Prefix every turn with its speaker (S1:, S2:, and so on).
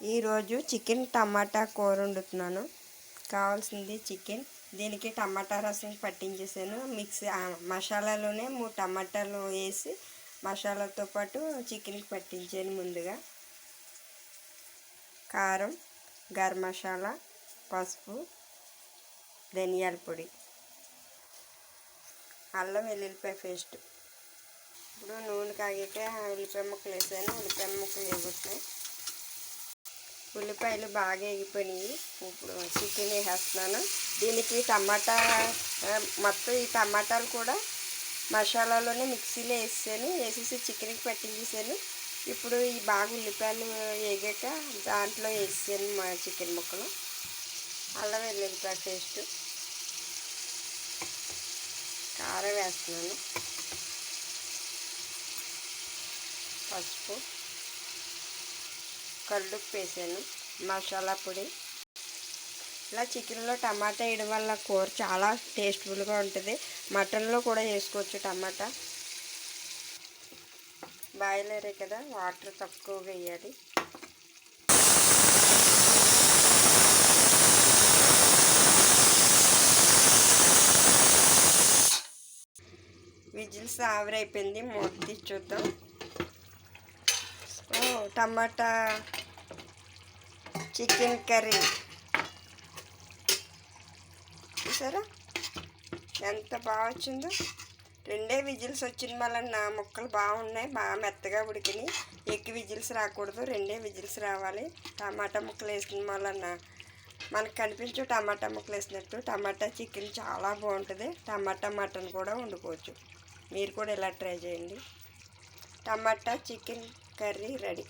S1: ఈరోజు చికెన్ టమాటా కూర వండుతున్నాను. కావాల్సింది చికెన్, దీనికి టమాటా రసం పట్టించేసాను. మసాలాలోనే 3 టమాటాలు వేసి మసాలాతో పాటు చికెన్కి పట్టించాను. ముందుగా కారం, గరం మసాలా, పసుపు, ధనియాల పొడి, అల్లం వెల్లుల్లిపాయ పేస్ట్. ఇప్పుడు నూనె కాగాక ఉల్లిపాయ ముక్కలు వేసాను. ఉల్లిపాయ ముక్కలు వేగుతున్నాయి. ఉల్లిపాయలు బాగా వేగిపోయినాయి. ఇప్పుడు చికెన్ వేసేస్తున్నాను. దీనికి టమాటా మొత్తం ఈ టమాటాలు కూడా మసాలాలోనే మిక్సీలో వేసేసి చికెన్కి పట్టించేసాను. ఇప్పుడు ఈ బాగా ఉల్లిపాయలు వేగాక దాంట్లో వేసాను మా చికెన్ ముక్కలు, అల్లం వెల్లుల్లిపాయ పేస్ట్, కారం వేస్తున్నాను, పసుపు, కల్లుప్పు వేసాను, మసాలా పొడి. ఇలా చికెన్లో టమాటా వేయడం వల్ల కూర చాలా టేస్ట్ఫుల్గా ఉంటుంది. మటన్లో కూడా వేసుకోవచ్చు టమాటా. బాయిలరే కదా, వాటర్ తక్కువగా వేయాలి. విజిల్స్ ఆవిరైపోయింది. మూత తీసి చూద్దాం. టమాటా చికెన్ కర్రీ చూసారా ఎంత బాగా వచ్చిందో. 2 విజిల్స్ వచ్చిన వలన ముక్కలు బాగున్నాయి, బాగా మెత్తగా ఉడికినాయి. ఎక్కువ విజిల్స్ రాకూడదు, 2 విజిల్స్ రావాలి. టమాటా ముక్కలు వేసిన వలన మనకు కనిపించు టమాటా ముక్కలు వేసినట్టు. టమాటా చికెన్ చాలా బాగుంటుంది. టమాటా మటన్ కూడా వండుకోవచ్చు. మీరు కూడా ఇలా ట్రై చేయండి. టమాటా చికెన్ కర్రీ రెడీ.